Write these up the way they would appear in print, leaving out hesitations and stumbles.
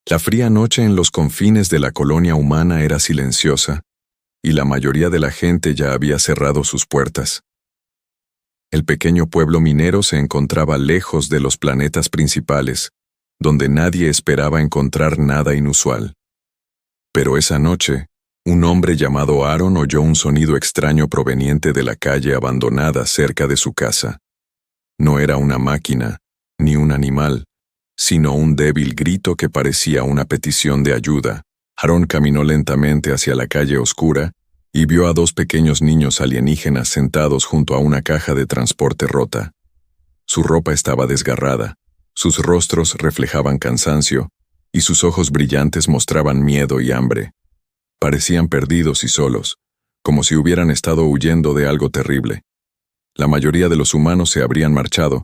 La fría noche en los confines de la colonia humana era silenciosa, y la mayoría de la gente ya había cerrado sus puertas. El pequeño pueblo minero se encontraba lejos de los planetas principales, donde nadie esperaba encontrar nada inusual. Pero esa noche, un hombre llamado Aaron oyó un sonido extraño proveniente de la calle abandonada cerca de su casa. No era una máquina, ni un animal, sino un débil grito que parecía una petición de ayuda. Aaron caminó lentamente hacia la calle oscura y vio a dos pequeños niños alienígenas sentados junto a una caja de transporte rota. Su ropa estaba desgarrada, sus rostros reflejaban cansancio, y sus ojos brillantes mostraban miedo y hambre. Parecían perdidos y solos, como si hubieran estado huyendo de algo terrible. La mayoría de los humanos se habrían marchado,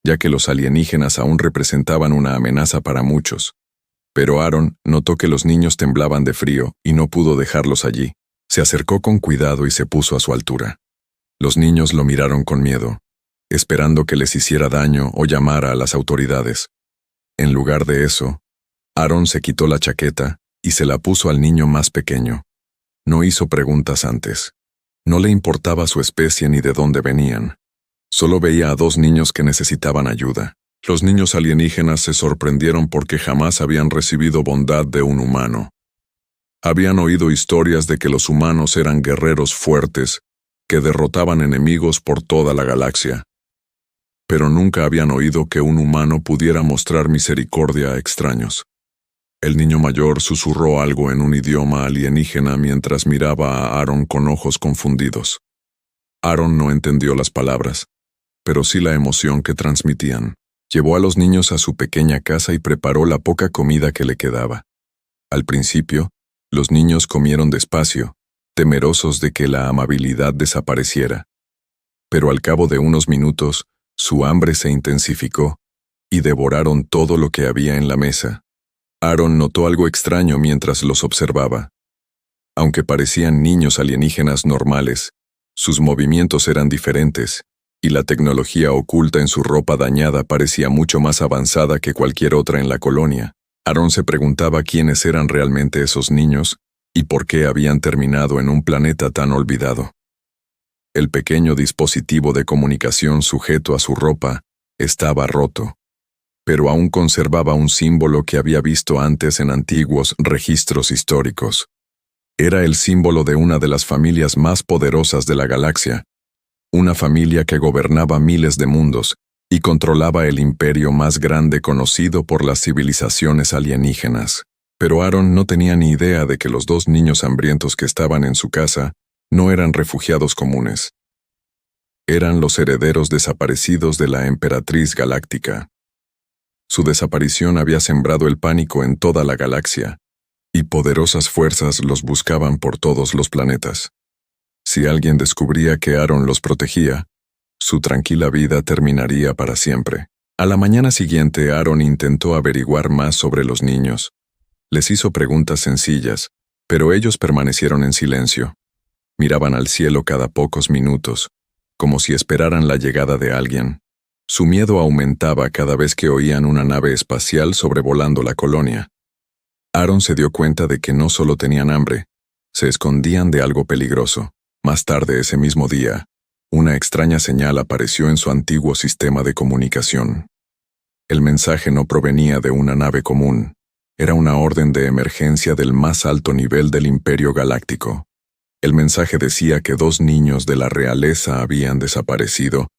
ya que los alienígenas aún representaban una amenaza para muchos. Pero Aaron notó que los niños temblaban de frío y no pudo dejarlos allí. Se acercó con cuidado y se puso a su altura. Los niños lo miraron con miedo, esperando que les hiciera daño o llamara a las autoridades. En lugar de eso, Aaron se quitó la chaqueta y se la puso al niño más pequeño. No hizo preguntas antes. No le importaba su especie ni de dónde venían. Solo veía a dos niños que necesitaban ayuda. Los niños alienígenas se sorprendieron porque jamás habían recibido bondad de un humano. Habían oído historias de que los humanos eran guerreros fuertes, que derrotaban enemigos por toda la galaxia. Pero nunca habían oído que un humano pudiera mostrar misericordia a extraños. El niño mayor susurró algo en un idioma alienígena mientras miraba a Aaron con ojos confundidos. Aaron no entendió las palabras, pero sí la emoción que transmitían. Llevó a los niños a su pequeña casa y preparó la poca comida que le quedaba. Al principio, los niños comieron despacio, temerosos de que la amabilidad desapareciera. Pero al cabo de unos minutos, su hambre se intensificó, y devoraron todo lo que había en la mesa. Aaron notó algo extraño mientras los observaba. Aunque parecían niños alienígenas normales, sus movimientos eran diferentes, y la tecnología oculta en su ropa dañada parecía mucho más avanzada que cualquier otra en la colonia. Aaron se preguntaba quiénes eran realmente esos niños y por qué habían terminado en un planeta tan olvidado. El pequeño dispositivo de comunicación sujeto a su ropa estaba roto, pero aún conservaba un símbolo que había visto antes en antiguos registros históricos. Era el símbolo de una de las familias más poderosas de la galaxia, una familia que gobernaba miles de mundos y controlaba el imperio más grande conocido por las civilizaciones alienígenas. Pero Aaron no tenía ni idea de que los dos niños hambrientos que estaban en su casa no eran refugiados comunes. Eran los herederos desaparecidos de la Emperatriz Galáctica. Su desaparición había sembrado el pánico en toda la galaxia, y poderosas fuerzas los buscaban por todos los planetas. Si alguien descubría que Aaron los protegía, su tranquila vida terminaría para siempre. A la mañana siguiente, Aaron intentó averiguar más sobre los niños. Les hizo preguntas sencillas, pero ellos permanecieron en silencio. Miraban al cielo cada pocos minutos, como si esperaran la llegada de alguien. Su miedo aumentaba cada vez que oían una nave espacial sobrevolando la colonia. Aaron se dio cuenta de que no solo tenían hambre, se escondían de algo peligroso. Más tarde ese mismo día, una extraña señal apareció en su antiguo sistema de comunicación. El mensaje no provenía de una nave común, era una orden de emergencia del más alto nivel del Imperio Galáctico. El mensaje decía que dos niños de la realeza habían desaparecido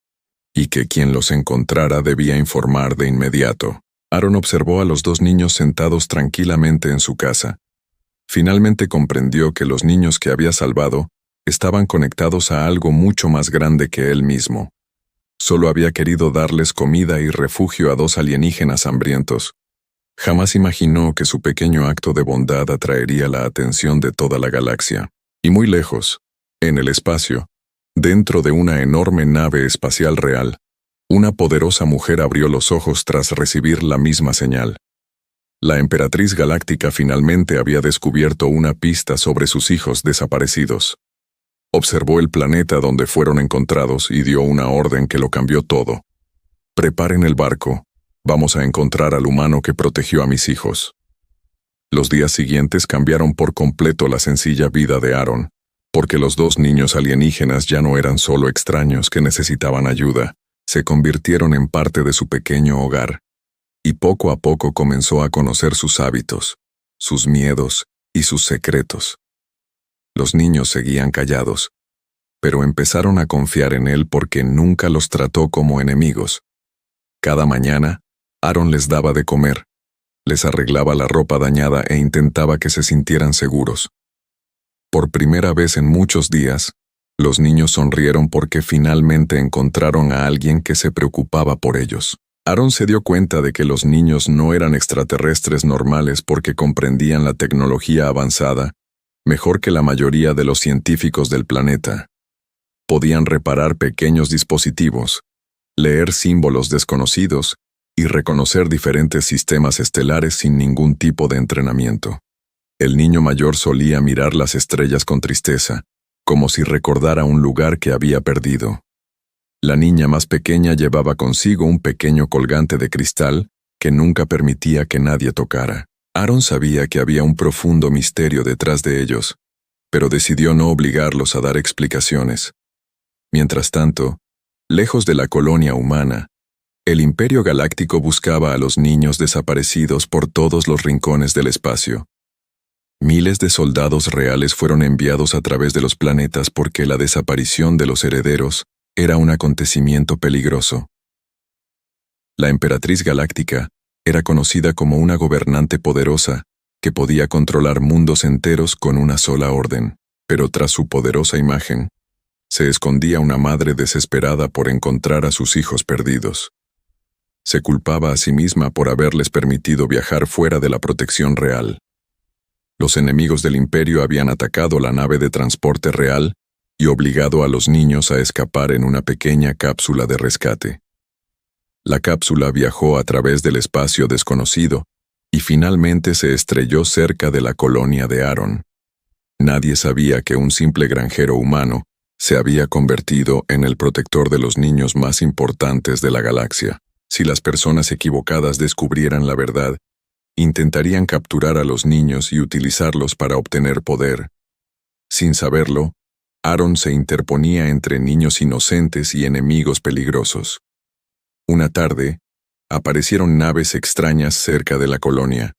y que quien los encontrara debía informar de inmediato. Aaron observó a los dos niños sentados tranquilamente en su casa. Finalmente comprendió que los niños que había salvado estaban conectados a algo mucho más grande que él mismo. Solo había querido darles comida y refugio a dos alienígenas hambrientos. Jamás imaginó que su pequeño acto de bondad atraería la atención de toda la galaxia. Y muy lejos, en el espacio, dentro de una enorme nave espacial real, una poderosa mujer abrió los ojos tras recibir la misma señal. La Emperatriz Galáctica finalmente había descubierto una pista sobre sus hijos desaparecidos. Observó el planeta donde fueron encontrados y dio una orden que lo cambió todo. «Preparen el barco. Vamos a encontrar al humano que protegió a mis hijos». Los días siguientes cambiaron por completo la sencilla vida de Aaron, porque los dos niños alienígenas ya no eran solo extraños que necesitaban ayuda, se convirtieron en parte de su pequeño hogar, y poco a poco comenzó a conocer sus hábitos, sus miedos y sus secretos. Los niños seguían callados, pero empezaron a confiar en él porque nunca los trató como enemigos. Cada mañana, Aaron les daba de comer, les arreglaba la ropa dañada e intentaba que se sintieran seguros. Por primera vez en muchos días, los niños sonrieron porque finalmente encontraron a alguien que se preocupaba por ellos. Aaron se dio cuenta de que los niños no eran extraterrestres normales porque comprendían la tecnología avanzada mejor que la mayoría de los científicos del planeta. Podían reparar pequeños dispositivos, leer símbolos desconocidos y reconocer diferentes sistemas estelares sin ningún tipo de entrenamiento. El niño mayor solía mirar las estrellas con tristeza, como si recordara un lugar que había perdido. La niña más pequeña llevaba consigo un pequeño colgante de cristal que nunca permitía que nadie tocara. Aaron sabía que había un profundo misterio detrás de ellos, pero decidió no obligarlos a dar explicaciones. Mientras tanto, lejos de la colonia humana, el Imperio Galáctico buscaba a los niños desaparecidos por todos los rincones del espacio. Miles de soldados reales fueron enviados a través de los planetas porque la desaparición de los herederos era un acontecimiento peligroso. La Emperatriz Galáctica era conocida como una gobernante poderosa que podía controlar mundos enteros con una sola orden, pero tras su poderosa imagen, se escondía una madre desesperada por encontrar a sus hijos perdidos. Se culpaba a sí misma por haberles permitido viajar fuera de la protección real. Los enemigos del imperio habían atacado la nave de transporte real y obligado a los niños a escapar en una pequeña cápsula de rescate. La cápsula viajó a través del espacio desconocido y finalmente se estrelló cerca de la colonia de Aaron. Nadie sabía que un simple granjero humano se había convertido en el protector de los niños más importantes de la galaxia. Si las personas equivocadas descubrieran la verdad, intentarían capturar a los niños y utilizarlos para obtener poder. Sin saberlo, Aaron se interponía entre niños inocentes y enemigos peligrosos. Una tarde, aparecieron naves extrañas cerca de la colonia,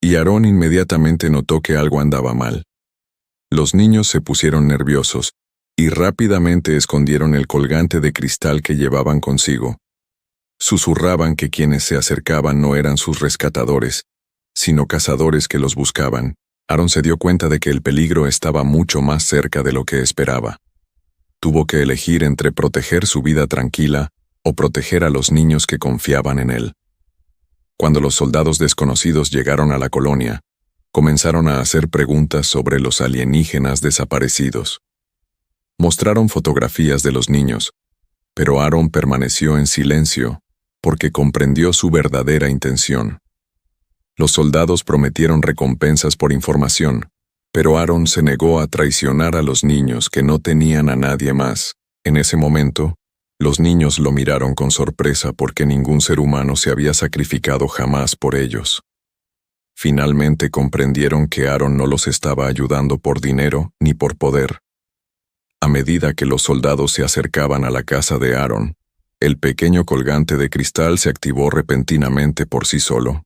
y Aaron inmediatamente notó que algo andaba mal. Los niños se pusieron nerviosos y rápidamente escondieron el colgante de cristal que llevaban consigo. Susurraban que quienes se acercaban no eran sus rescatadores, sino cazadores que los buscaban. Aaron se dio cuenta de que el peligro estaba mucho más cerca de lo que esperaba. Tuvo que elegir entre proteger su vida tranquila o proteger a los niños que confiaban en él. Cuando los soldados desconocidos llegaron a la colonia, comenzaron a hacer preguntas sobre los alienígenas desaparecidos. Mostraron fotografías de los niños, pero Aaron permaneció en silencio porque comprendió su verdadera intención. Los soldados prometieron recompensas por información, pero Aaron se negó a traicionar a los niños que no tenían a nadie más. En ese momento, los niños lo miraron con sorpresa porque ningún ser humano se había sacrificado jamás por ellos. Finalmente comprendieron que Aaron no los estaba ayudando por dinero ni por poder. A medida que los soldados se acercaban a la casa de Aaron, el pequeño colgante de cristal se activó repentinamente por sí solo.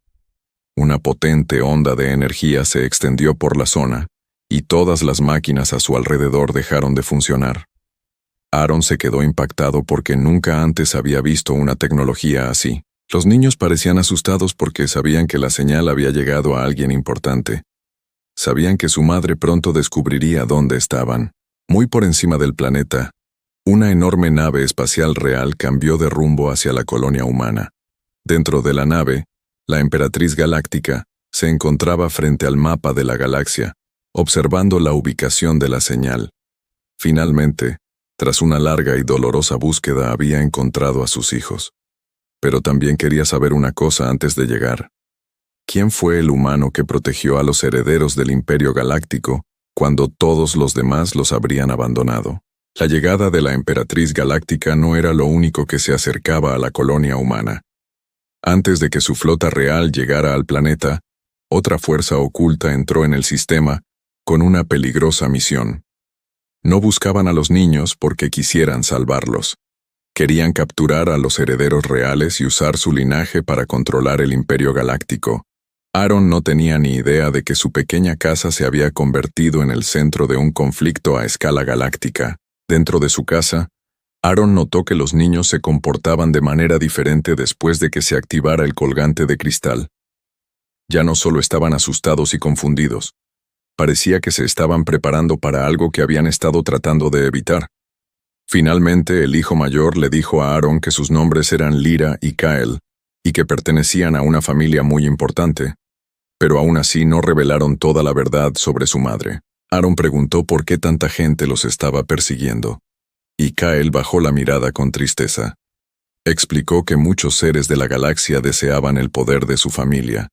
Una potente onda de energía se extendió por la zona, y todas las máquinas a su alrededor dejaron de funcionar. Aaron se quedó impactado porque nunca antes había visto una tecnología así. Los niños parecían asustados porque sabían que la señal había llegado a alguien importante. Sabían que su madre pronto descubriría dónde estaban. Muy por encima del planeta, una enorme nave espacial real cambió de rumbo hacia la colonia humana. Dentro de la nave, la Emperatriz Galáctica se encontraba frente al mapa de la galaxia, observando la ubicación de la señal. Finalmente, tras una larga y dolorosa búsqueda, había encontrado a sus hijos. Pero también quería saber una cosa antes de llegar. ¿Quién fue el humano que protegió a los herederos del Imperio Galáctico cuando todos los demás los habrían abandonado? La llegada de la Emperatriz Galáctica no era lo único que se acercaba a la colonia humana. Antes de que su flota real llegara al planeta, otra fuerza oculta entró en el sistema con una peligrosa misión. No buscaban a los niños porque quisieran salvarlos. Querían capturar a los herederos reales y usar su linaje para controlar el Imperio Galáctico. Aaron no tenía ni idea de que su pequeña casa se había convertido en el centro de un conflicto a escala galáctica. Dentro de su casa, Aaron notó que los niños se comportaban de manera diferente después de que se activara el colgante de cristal. Ya no solo estaban asustados y confundidos, parecía que se estaban preparando para algo que habían estado tratando de evitar. Finalmente, el hijo mayor le dijo a Aaron que sus nombres eran Lyra y Kyle, y que pertenecían a una familia muy importante, pero aún así no revelaron toda la verdad sobre su madre. Aaron preguntó por qué tanta gente los estaba persiguiendo, y Kyle bajó la mirada con tristeza. Explicó que muchos seres de la galaxia deseaban el poder de su familia.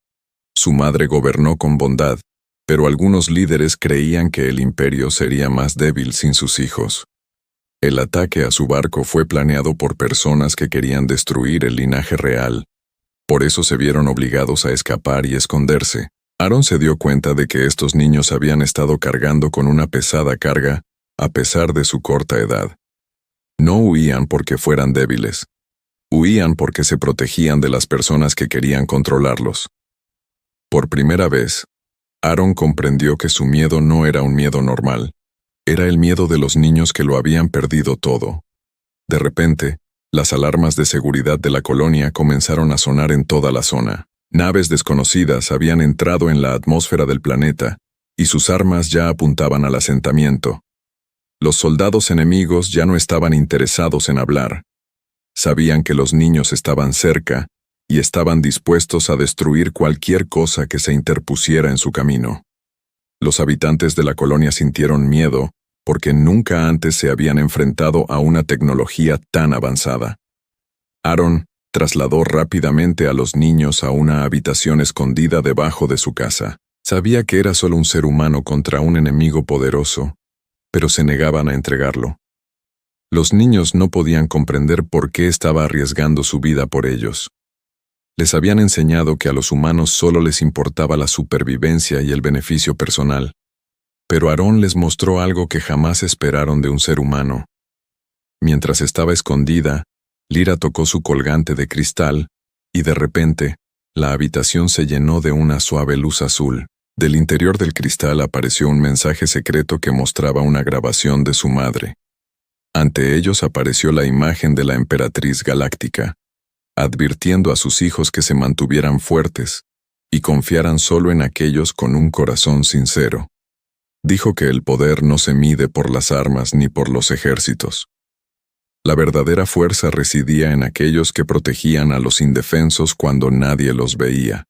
Su madre gobernó con bondad, pero algunos líderes creían que el imperio sería más débil sin sus hijos. El ataque a su barco fue planeado por personas que querían destruir el linaje real. Por eso se vieron obligados a escapar y esconderse. Aaron se dio cuenta de que estos niños habían estado cargando con una pesada carga, a pesar de su corta edad. No huían porque fueran débiles. Huían porque se protegían de las personas que querían controlarlos. Por primera vez, Aaron comprendió que su miedo no era un miedo normal. Era el miedo de los niños que lo habían perdido todo. De repente, las alarmas de seguridad de la colonia comenzaron a sonar en toda la zona. Naves desconocidas habían entrado en la atmósfera del planeta, y sus armas ya apuntaban al asentamiento. Los soldados enemigos ya no estaban interesados en hablar. Sabían que los niños estaban cerca, y estaban dispuestos a destruir cualquier cosa que se interpusiera en su camino. Los habitantes de la colonia sintieron miedo, porque nunca antes se habían enfrentado a una tecnología tan avanzada. Aaron trasladó rápidamente a los niños a una habitación escondida debajo de su casa. Sabía que era solo un ser humano contra un enemigo poderoso, pero se negaban a entregarlo. Los niños no podían comprender por qué estaba arriesgando su vida por ellos. Les habían enseñado que a los humanos solo les importaba la supervivencia y el beneficio personal. Pero Aaron les mostró algo que jamás esperaron de un ser humano. Mientras estaba escondida, Lyra tocó su colgante de cristal, y de repente, la habitación se llenó de una suave luz azul. Del interior del cristal apareció un mensaje secreto que mostraba una grabación de su madre. Ante ellos apareció la imagen de la emperatriz galáctica, advirtiendo a sus hijos que se mantuvieran fuertes y confiaran solo en aquellos con un corazón sincero. Dijo que el poder no se mide por las armas ni por los ejércitos. La verdadera fuerza residía en aquellos que protegían a los indefensos cuando nadie los veía.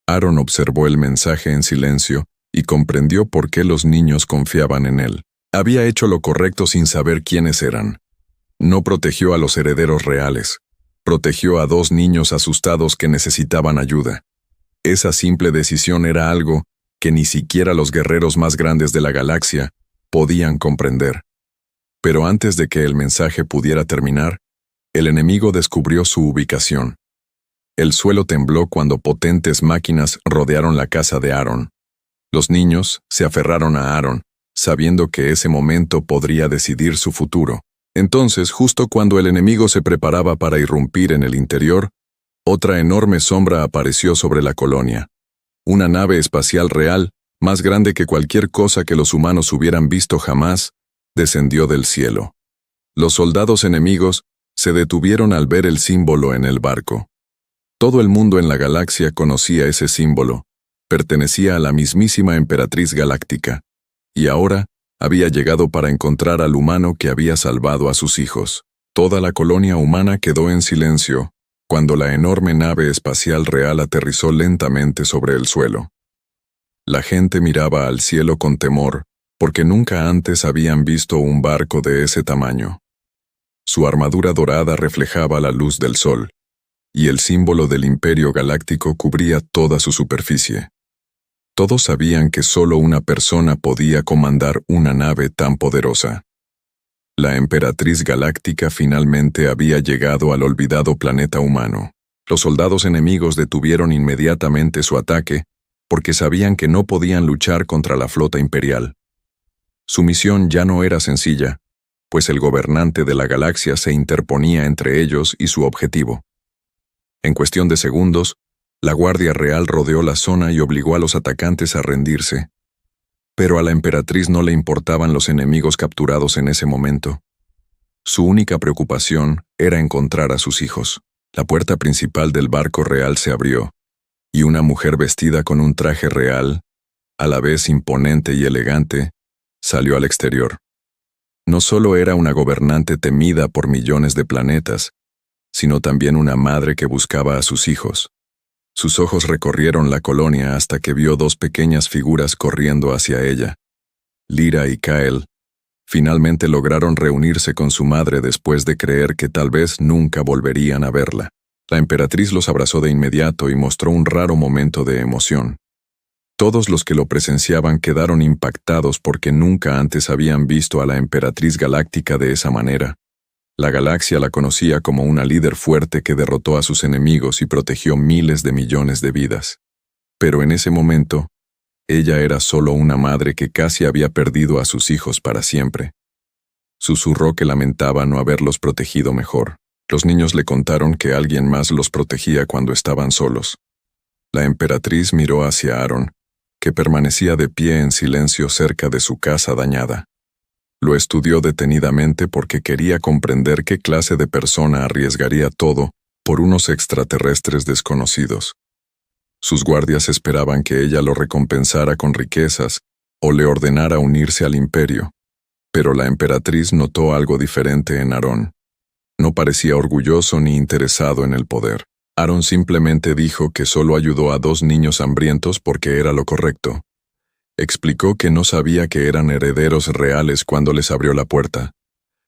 Aaron observó el mensaje en silencio y comprendió por qué los niños confiaban en él. Había hecho lo correcto sin saber quiénes eran. No protegió a los herederos reales. Protegió a 2 niños asustados que necesitaban ayuda. Esa simple decisión era algo que ni siquiera los guerreros más grandes de la galaxia podían comprender. Pero antes de que el mensaje pudiera terminar, el enemigo descubrió su ubicación. El suelo tembló cuando potentes máquinas rodearon la casa de Aaron. Los niños se aferraron a Aaron, sabiendo que ese momento podría decidir su futuro. Entonces, justo cuando el enemigo se preparaba para irrumpir en el interior, otra enorme sombra apareció sobre la colonia. Una nave espacial real, más grande que cualquier cosa que los humanos hubieran visto jamás, descendió del cielo. Los soldados enemigos se detuvieron al ver el símbolo en el barco. Todo el mundo en la galaxia conocía ese símbolo. Pertenecía a la mismísima emperatriz galáctica, y ahora había llegado para encontrar al humano que había salvado a sus hijos. Toda la colonia humana quedó en silencio cuando la enorme nave espacial real aterrizó lentamente sobre el suelo. La gente miraba al cielo con temor, porque nunca antes habían visto un barco de ese tamaño. Su armadura dorada reflejaba la luz del sol, y el símbolo del Imperio Galáctico cubría toda su superficie. Todos sabían que solo una persona podía comandar una nave tan poderosa. La emperatriz galáctica finalmente había llegado al olvidado planeta humano. Los soldados enemigos detuvieron inmediatamente su ataque porque sabían que no podían luchar contra la flota imperial. Su misión ya no era sencilla, pues el gobernante de la galaxia se interponía entre ellos y su objetivo. En cuestión de segundos, la Guardia Real rodeó la zona y obligó a los atacantes a rendirse. Pero a la emperatriz no le importaban los enemigos capturados en ese momento. Su única preocupación era encontrar a sus hijos. La puerta principal del barco real se abrió, y una mujer vestida con un traje real, a la vez imponente y elegante, salió al exterior. No solo era una gobernante temida por millones de planetas, sino también una madre que buscaba a sus hijos. Sus ojos recorrieron la colonia hasta que vio dos pequeñas figuras corriendo hacia ella. Lyra y Kael finalmente lograron reunirse con su madre después de creer que tal vez nunca volverían a verla. La emperatriz los abrazó de inmediato y mostró un raro momento de emoción. Todos los que lo presenciaban quedaron impactados porque nunca antes habían visto a la emperatriz galáctica de esa manera. La galaxia la conocía como una líder fuerte que derrotó a sus enemigos y protegió miles de millones de vidas. Pero en ese momento, ella era solo una madre que casi había perdido a sus hijos para siempre. Susurró que lamentaba no haberlos protegido mejor. Los niños le contaron que alguien más los protegía cuando estaban solos. La emperatriz miró hacia Aaron, que permanecía de pie en silencio cerca de su casa dañada. Lo estudió detenidamente porque quería comprender qué clase de persona arriesgaría todo por unos extraterrestres desconocidos. Sus guardias esperaban que ella lo recompensara con riquezas o le ordenara unirse al imperio, pero la emperatriz notó algo diferente en Aaron. No parecía orgulloso ni interesado en el poder. Aaron simplemente dijo que solo ayudó a 2 niños hambrientos porque era lo correcto. Explicó que no sabía que eran herederos reales cuando les abrió la puerta.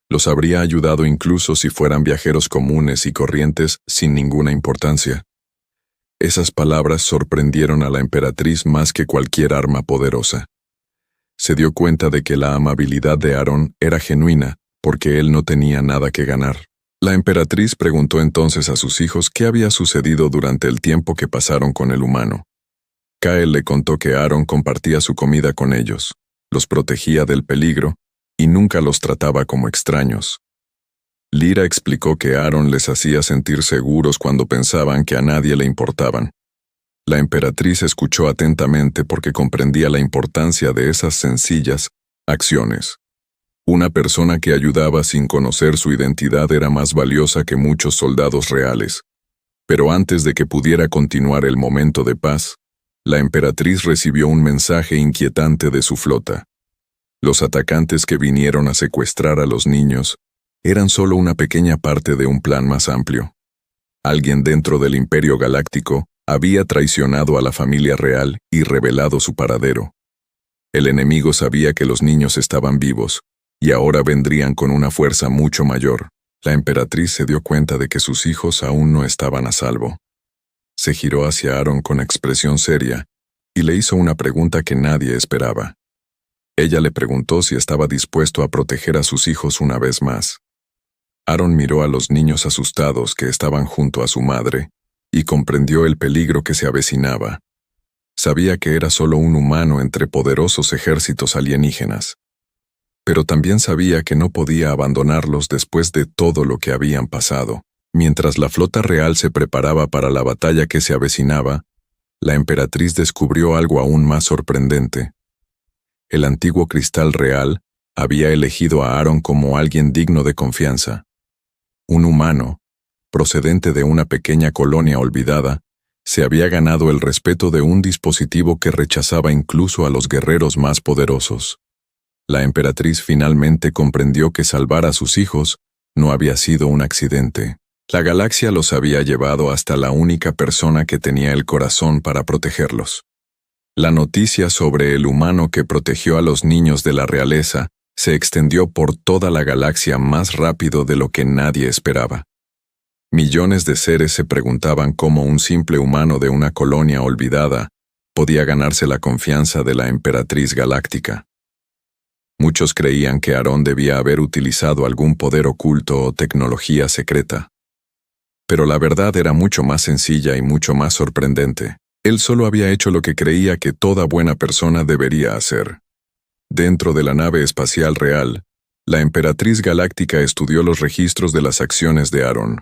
Los habría ayudado incluso si fueran viajeros comunes y corrientes sin ninguna importancia. Esas palabras sorprendieron a la emperatriz más que cualquier arma poderosa. Se dio cuenta de que la amabilidad de Aaron era genuina, porque él no tenía nada que ganar. La emperatriz preguntó entonces a sus hijos qué había sucedido durante el tiempo que pasaron con el humano. Kael le contó que Aaron compartía su comida con ellos, los protegía del peligro y nunca los trataba como extraños. Lyra explicó que Aaron les hacía sentir seguros cuando pensaban que a nadie le importaban. La emperatriz escuchó atentamente porque comprendía la importancia de esas sencillas acciones. Una persona que ayudaba sin conocer su identidad era más valiosa que muchos soldados reales. Pero antes de que pudiera continuar el momento de paz, la emperatriz recibió un mensaje inquietante de su flota. Los atacantes que vinieron a secuestrar a los niños eran solo una pequeña parte de un plan más amplio. Alguien dentro del Imperio Galáctico había traicionado a la familia real y revelado su paradero. El enemigo sabía que los niños estaban vivos, y ahora vendrían con una fuerza mucho mayor. La emperatriz se dio cuenta de que sus hijos aún no estaban a salvo. Se giró hacia Aaron con expresión seria y le hizo una pregunta que nadie esperaba. Ella le preguntó si estaba dispuesto a proteger a sus hijos una vez más. Aaron miró a los niños asustados que estaban junto a su madre y comprendió el peligro que se avecinaba. Sabía que era solo un humano entre poderosos ejércitos alienígenas. Pero también sabía que no podía abandonarlos después de todo lo que habían pasado. Mientras la flota real se preparaba para la batalla que se avecinaba, la emperatriz descubrió algo aún más sorprendente. El antiguo cristal real había elegido a Aaron como alguien digno de confianza. Un humano, procedente de una pequeña colonia olvidada, se había ganado el respeto de un dispositivo que rechazaba incluso a los guerreros más poderosos. La emperatriz finalmente comprendió que salvar a sus hijos no había sido un accidente. La galaxia los había llevado hasta la única persona que tenía el corazón para protegerlos. La noticia sobre el humano que protegió a los niños de la realeza se extendió por toda la galaxia más rápido de lo que nadie esperaba. Millones de seres se preguntaban cómo un simple humano de una colonia olvidada podía ganarse la confianza de la emperatriz galáctica. Muchos creían que Aaron debía haber utilizado algún poder oculto o tecnología secreta. Pero la verdad era mucho más sencilla y mucho más sorprendente. Él solo había hecho lo que creía que toda buena persona debería hacer. Dentro de la nave espacial real, la emperatriz galáctica estudió los registros de las acciones de Aaron.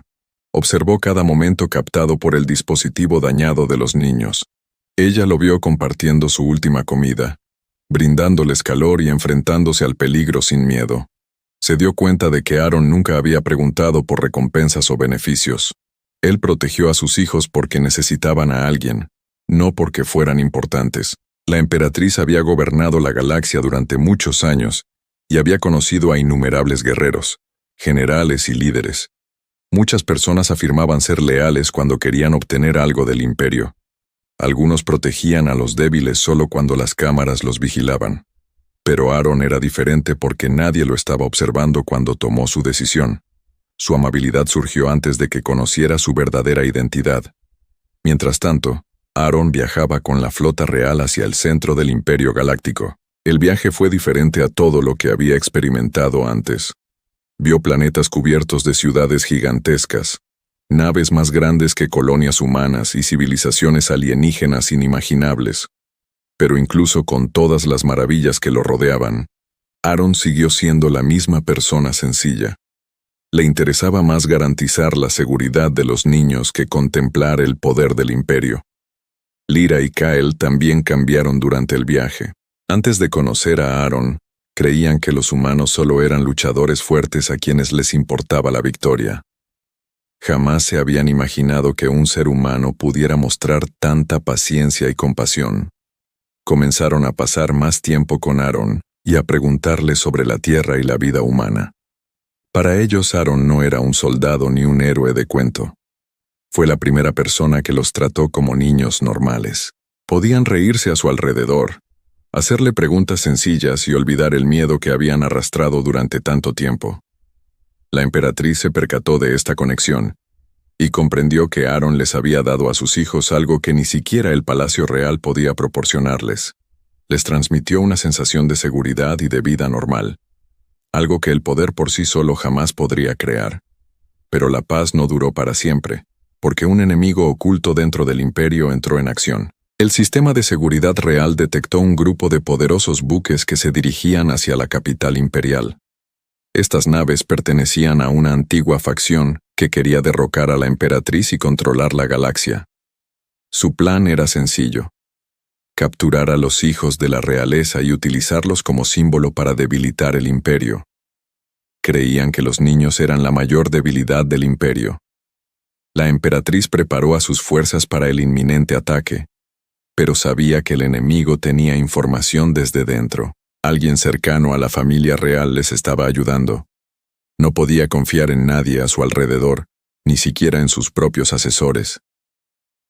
Observó cada momento captado por el dispositivo dañado de los niños. Ella lo vio compartiendo su última comida, brindándoles calor y enfrentándose al peligro sin miedo. Se dio cuenta de que Aaron nunca había preguntado por recompensas o beneficios. Él protegió a sus hijos porque necesitaban a alguien, no porque fueran importantes. La emperatriz había gobernado la galaxia durante muchos años y había conocido a innumerables guerreros, generales y líderes. Muchas personas afirmaban ser leales cuando querían obtener algo del imperio. Algunos protegían a los débiles solo cuando las cámaras los vigilaban. Pero Aaron era diferente porque nadie lo estaba observando cuando tomó su decisión. Su amabilidad surgió antes de que conociera su verdadera identidad. Mientras tanto, Aaron viajaba con la flota real hacia el centro del Imperio Galáctico. El viaje fue diferente a todo lo que había experimentado antes. Vio planetas cubiertos de ciudades gigantescas, naves más grandes que colonias humanas y civilizaciones alienígenas inimaginables. Pero incluso con todas las maravillas que lo rodeaban, Aaron siguió siendo la misma persona sencilla. Le interesaba más garantizar la seguridad de los niños que contemplar el poder del imperio. Lyra y Kyle también cambiaron durante el viaje. Antes de conocer a Aaron, creían que los humanos solo eran luchadores fuertes a quienes les importaba la victoria. Jamás se habían imaginado que un ser humano pudiera mostrar tanta paciencia y compasión. Comenzaron a pasar más tiempo con Aaron y a preguntarle sobre la tierra y la vida humana. Para ellos Aaron no era un soldado ni un héroe de cuento. Fue la primera persona que los trató como niños normales. Podían reírse a su alrededor, hacerle preguntas sencillas y olvidar el miedo que habían arrastrado durante tanto tiempo. La emperatriz se percató de esta conexión y comprendió que Aaron les había dado a sus hijos algo que ni siquiera el Palacio Real podía proporcionarles. Les transmitió una sensación de seguridad y de vida normal, algo que el poder por sí solo jamás podría crear. Pero la paz no duró para siempre, porque un enemigo oculto dentro del imperio entró en acción. El sistema de seguridad real detectó un grupo de poderosos buques que se dirigían hacia la capital imperial. Estas naves pertenecían a una antigua facción que quería derrocar a la emperatriz y controlar la galaxia. Su plan era sencillo: capturar a los hijos de la realeza y utilizarlos como símbolo para debilitar el imperio. Creían que los niños eran la mayor debilidad del imperio. La emperatriz preparó a sus fuerzas para el inminente ataque, pero sabía que el enemigo tenía información desde dentro. Alguien cercano a la familia real les estaba ayudando. No podía confiar en nadie a su alrededor, ni siquiera en sus propios asesores.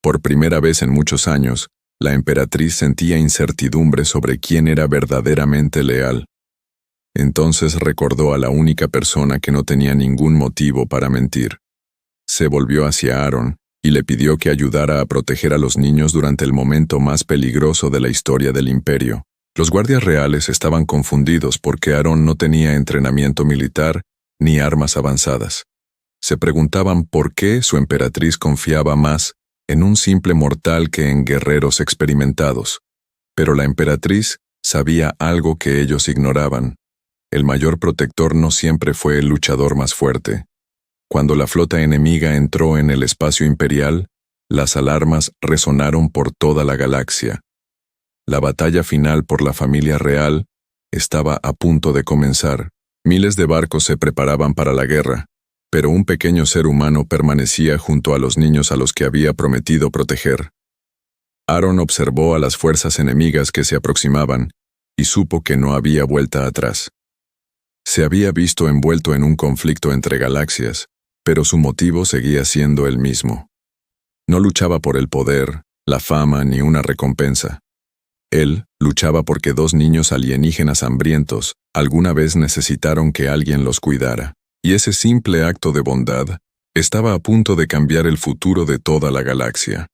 Por primera vez en muchos años, la emperatriz sentía incertidumbre sobre quién era verdaderamente leal. Entonces recordó a la única persona que no tenía ningún motivo para mentir. Se volvió hacia Aaron y le pidió que ayudara a proteger a los niños durante el momento más peligroso de la historia del imperio. Los guardias reales estaban confundidos porque Aaron no tenía entrenamiento militar ni armas avanzadas. Se preguntaban por qué su emperatriz confiaba más en un simple mortal que en guerreros experimentados. Pero la emperatriz sabía algo que ellos ignoraban. El mayor protector no siempre fue el luchador más fuerte. Cuando la flota enemiga entró en el espacio imperial, las alarmas resonaron por toda la galaxia. La batalla final por la familia real estaba a punto de comenzar. Miles de barcos se preparaban para la guerra, pero un pequeño ser humano permanecía junto a los niños a los que había prometido proteger. Aaron observó a las fuerzas enemigas que se aproximaban y supo que no había vuelta atrás. Se había visto envuelto en un conflicto entre galaxias, pero su motivo seguía siendo el mismo. No luchaba por el poder, la fama ni una recompensa. Él luchaba porque dos niños alienígenas hambrientos alguna vez necesitaron que alguien los cuidara, y ese simple acto de bondad estaba a punto de cambiar el futuro de toda la galaxia.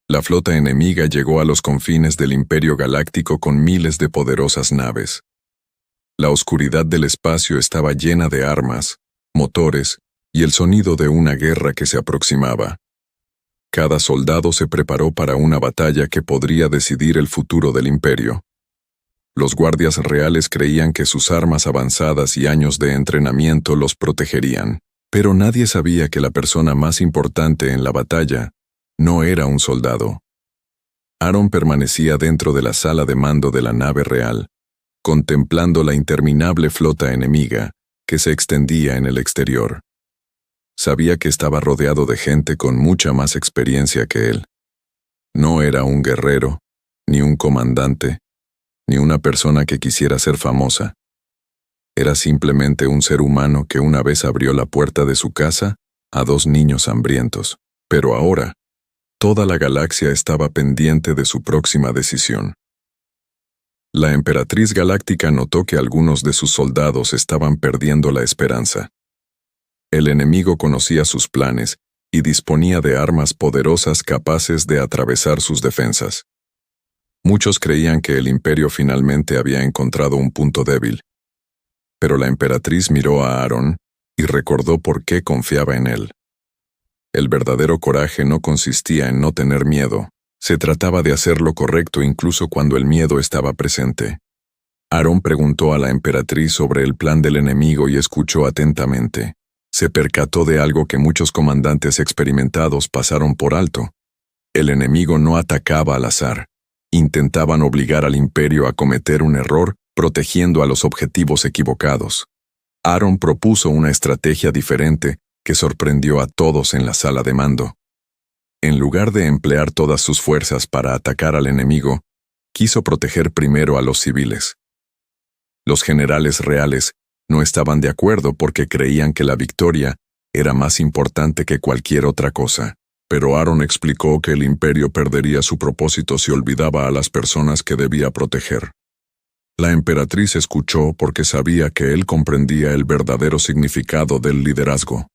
La flota enemiga llegó a los confines del Imperio Galáctico con miles de poderosas naves. La oscuridad del espacio estaba llena de armas, motores y el sonido de una guerra que se aproximaba. Cada soldado se preparó para una batalla que podría decidir el futuro del imperio. Los guardias reales creían que sus armas avanzadas y años de entrenamiento los protegerían, pero nadie sabía que la persona más importante en la batalla no era un soldado. Aaron permanecía dentro de la sala de mando de la nave real, contemplando la interminable flota enemiga que se extendía en el exterior. Sabía que estaba rodeado de gente con mucha más experiencia que él. No era un guerrero, ni un comandante, ni una persona que quisiera ser famosa. Era simplemente un ser humano que una vez abrió la puerta de su casa a 2 niños hambrientos. Pero ahora, toda la galaxia estaba pendiente de su próxima decisión. La emperatriz galáctica notó que algunos de sus soldados estaban perdiendo la esperanza. El enemigo conocía sus planes y disponía de armas poderosas capaces de atravesar sus defensas. Muchos creían que el imperio finalmente había encontrado un punto débil. Pero la emperatriz miró a Aaron y recordó por qué confiaba en él. El verdadero coraje no consistía en no tener miedo. Se trataba de hacer lo correcto incluso cuando el miedo estaba presente. Aaron preguntó a la emperatriz sobre el plan del enemigo y escuchó atentamente. Se percató de algo que muchos comandantes experimentados pasaron por alto. El enemigo no atacaba al azar. Intentaban obligar al imperio a cometer un error, protegiendo a los objetivos equivocados. Aaron propuso una estrategia diferente que sorprendió a todos en la sala de mando. En lugar de emplear todas sus fuerzas para atacar al enemigo, quiso proteger primero a los civiles. Los generales reales no estaban de acuerdo porque creían que la victoria era más importante que cualquier otra cosa. Pero Aaron explicó que el imperio perdería su propósito si olvidaba a las personas que debía proteger. La emperatriz escuchó porque sabía que él comprendía el verdadero significado del liderazgo.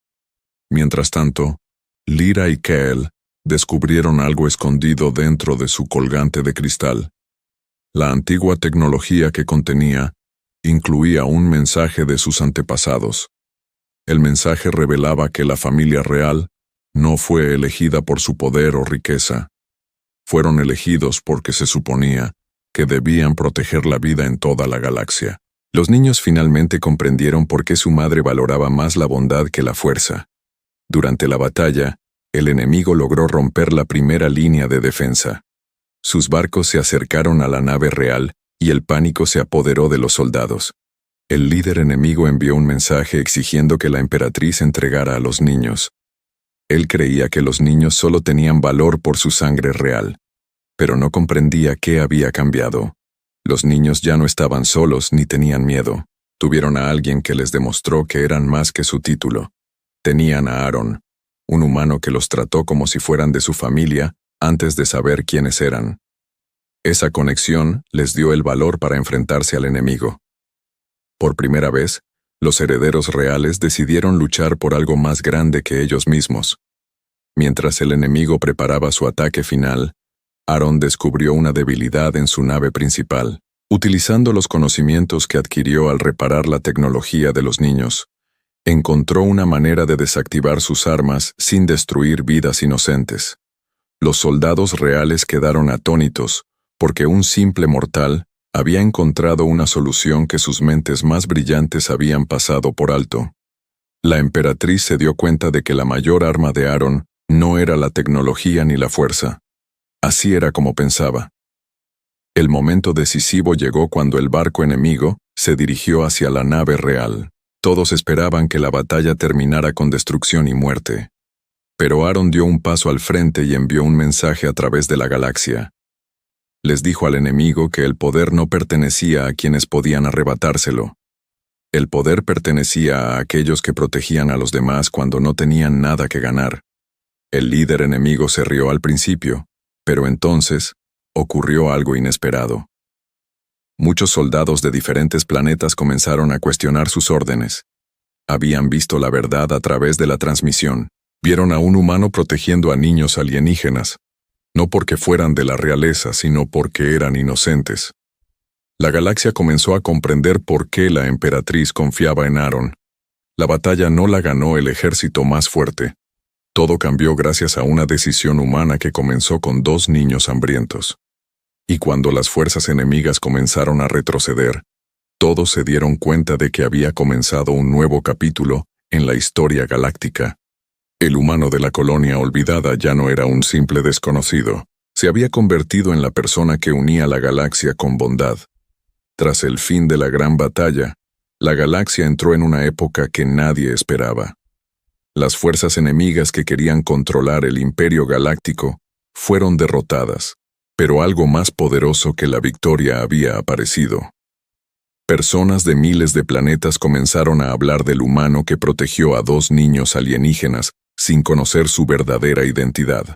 Mientras tanto, Lyra y Keel descubrieron algo escondido dentro de su colgante de cristal. La antigua tecnología que contenía incluía un mensaje de sus antepasados. El mensaje revelaba que la familia real no fue elegida por su poder o riqueza. Fueron elegidos porque se suponía que debían proteger la vida en toda la galaxia. Los niños finalmente comprendieron por qué su madre valoraba más la bondad que la fuerza. Durante la batalla, el enemigo logró romper la primera línea de defensa. Sus barcos se acercaron a la nave real y el pánico se apoderó de los soldados. El líder enemigo envió un mensaje exigiendo que la emperatriz entregara a los niños. Él creía que los niños solo tenían valor por su sangre real, pero no comprendía qué había cambiado. Los niños ya no estaban solos ni tenían miedo. Tuvieron a alguien que les demostró que eran más que su título. Tenían a Aaron, un humano que los trató como si fueran de su familia antes de saber quiénes eran. Esa conexión les dio el valor para enfrentarse al enemigo. Por primera vez, los herederos reales decidieron luchar por algo más grande que ellos mismos. Mientras el enemigo preparaba su ataque final, Aaron descubrió una debilidad en su nave principal. Utilizando los conocimientos que adquirió al reparar la tecnología de los niños, encontró una manera de desactivar sus armas sin destruir vidas inocentes. Los soldados reales quedaron atónitos, porque un simple mortal había encontrado una solución que sus mentes más brillantes habían pasado por alto. La emperatriz se dio cuenta de que la mayor arma de Aaron no era la tecnología ni la fuerza. Así era como pensaba. El momento decisivo llegó cuando el barco enemigo se dirigió hacia la nave real. Todos esperaban que la batalla terminara con destrucción y muerte. Pero Aaron dio un paso al frente y envió un mensaje a través de la galaxia. Les dijo al enemigo que el poder no pertenecía a quienes podían arrebatárselo. El poder pertenecía a aquellos que protegían a los demás cuando no tenían nada que ganar. El líder enemigo se rió al principio, pero entonces ocurrió algo inesperado. Muchos soldados de diferentes planetas comenzaron a cuestionar sus órdenes. Habían visto la verdad a través de la transmisión. Vieron a un humano protegiendo a niños alienígenas, no porque fueran de la realeza, sino porque eran inocentes. La galaxia comenzó a comprender por qué la emperatriz confiaba en Aaron. La batalla no la ganó el ejército más fuerte. Todo cambió gracias a una decisión humana que comenzó con 2 niños hambrientos. Y cuando las fuerzas enemigas comenzaron a retroceder, todos se dieron cuenta de que había comenzado un nuevo capítulo en la historia galáctica. El humano de la colonia olvidada ya no era un simple desconocido, se había convertido en la persona que unía la galaxia con bondad. Tras el fin de la gran batalla, la galaxia entró en una época que nadie esperaba. Las fuerzas enemigas que querían controlar el Imperio Galáctico fueron derrotadas, pero algo más poderoso que la victoria había aparecido. Personas de miles de planetas comenzaron a hablar del humano que protegió a 2 niños alienígenas sin conocer su verdadera identidad.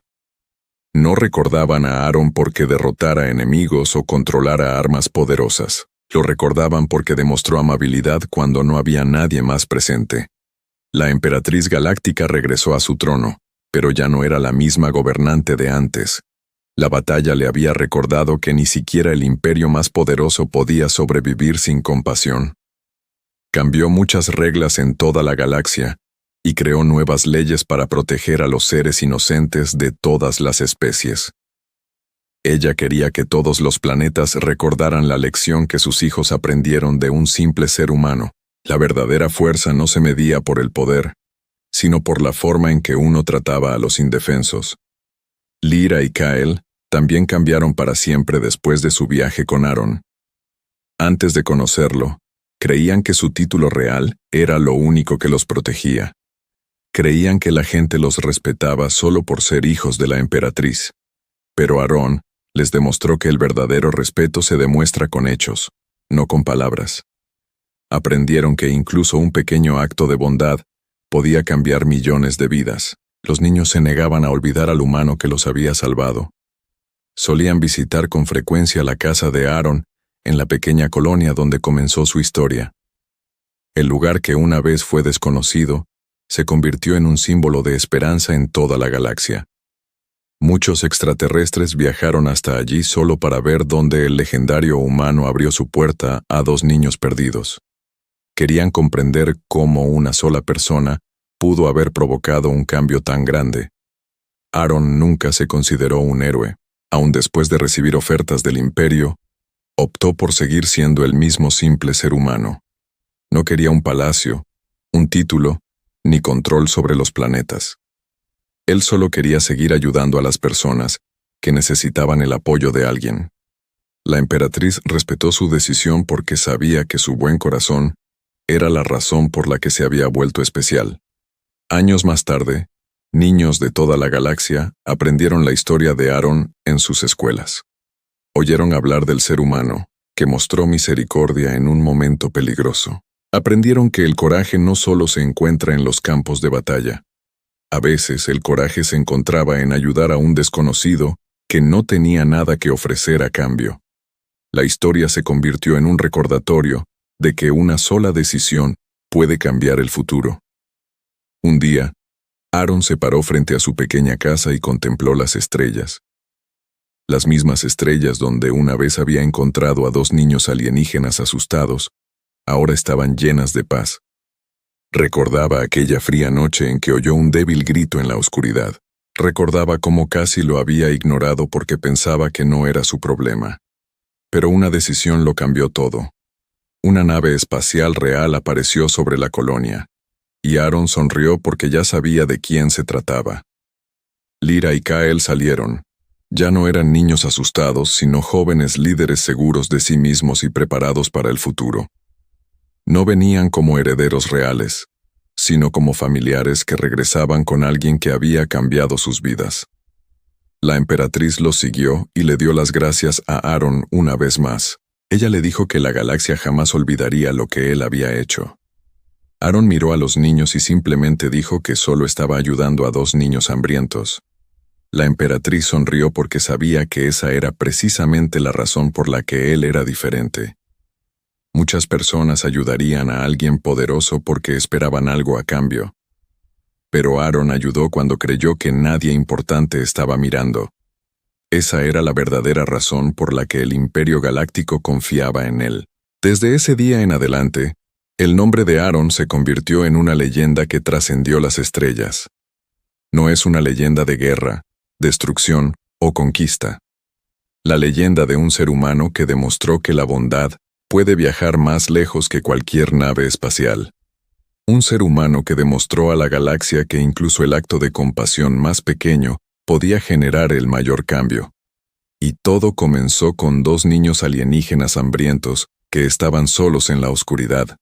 No recordaban a Aaron porque derrotara enemigos o controlara armas poderosas. Lo recordaban porque demostró amabilidad cuando no había nadie más presente. La emperatriz galáctica regresó a su trono, pero ya no era la misma gobernante de antes. La batalla le había recordado que ni siquiera el imperio más poderoso podía sobrevivir sin compasión. Cambió muchas reglas en toda la galaxia y creó nuevas leyes para proteger a los seres inocentes de todas las especies. Ella quería que todos los planetas recordaran la lección que sus hijos aprendieron de un simple ser humano. La verdadera fuerza no se medía por el poder, sino por la forma en que uno trataba a los indefensos. Lyra y Kyle también cambiaron para siempre después de su viaje con Aaron. Antes de conocerlo, creían que su título real era lo único que los protegía. Creían que la gente los respetaba solo por ser hijos de la emperatriz. Pero Aaron les demostró que el verdadero respeto se demuestra con hechos, no con palabras. Aprendieron que incluso un pequeño acto de bondad podía cambiar millones de vidas. Los niños se negaban a olvidar al humano que los había salvado. Solían visitar con frecuencia la casa de Aaron en la pequeña colonia donde comenzó su historia. El lugar que una vez fue desconocido se convirtió en un símbolo de esperanza en toda la galaxia. Muchos extraterrestres viajaron hasta allí solo para ver dónde el legendario humano abrió su puerta a 2 niños perdidos. Querían comprender cómo una sola persona pudo haber provocado un cambio tan grande. Aaron nunca se consideró un héroe. Aun después de recibir ofertas del imperio, optó por seguir siendo el mismo simple ser humano. No quería un palacio, un título, ni control sobre los planetas. Él solo quería seguir ayudando a las personas que necesitaban el apoyo de alguien. La emperatriz respetó su decisión porque sabía que su buen corazón era la razón por la que se había vuelto especial. Años más tarde, niños de toda la galaxia aprendieron la historia de Aaron en sus escuelas. Oyeron hablar del ser humano, que mostró misericordia en un momento peligroso. Aprendieron que el coraje no solo se encuentra en los campos de batalla. A veces el coraje se encontraba en ayudar a un desconocido que no tenía nada que ofrecer a cambio. La historia se convirtió en un recordatorio de que una sola decisión puede cambiar el futuro. Un día, Aaron se paró frente a su pequeña casa y contempló las estrellas. Las mismas estrellas donde una vez había encontrado a 2 niños alienígenas asustados, ahora estaban llenas de paz. Recordaba aquella fría noche en que oyó un débil grito en la oscuridad. Recordaba cómo casi lo había ignorado porque pensaba que no era su problema. Pero una decisión lo cambió todo. Una nave espacial real apareció sobre la colonia. Y Aaron sonrió porque ya sabía de quién se trataba. Lyra y Kyle salieron. Ya no eran niños asustados, sino jóvenes líderes seguros de sí mismos y preparados para el futuro. No venían como herederos reales, sino como familiares que regresaban con alguien que había cambiado sus vidas. La emperatriz los siguió y le dio las gracias a Aaron una vez más. Ella le dijo que la galaxia jamás olvidaría lo que él había hecho. Aaron miró a los niños y simplemente dijo que solo estaba ayudando a 2 niños hambrientos. La emperatriz sonrió porque sabía que esa era precisamente la razón por la que él era diferente. Muchas personas ayudarían a alguien poderoso porque esperaban algo a cambio. Pero Aaron ayudó cuando creyó que nadie importante estaba mirando. Esa era la verdadera razón por la que el Imperio Galáctico confiaba en él. Desde ese día en adelante, el nombre de Aaron se convirtió en una leyenda que trascendió las estrellas. No es una leyenda de guerra, destrucción o conquista. La leyenda de un ser humano que demostró que la bondad puede viajar más lejos que cualquier nave espacial. Un ser humano que demostró a la galaxia que incluso el acto de compasión más pequeño podía generar el mayor cambio. Y todo comenzó con dos niños alienígenas hambrientos que estaban solos en la oscuridad,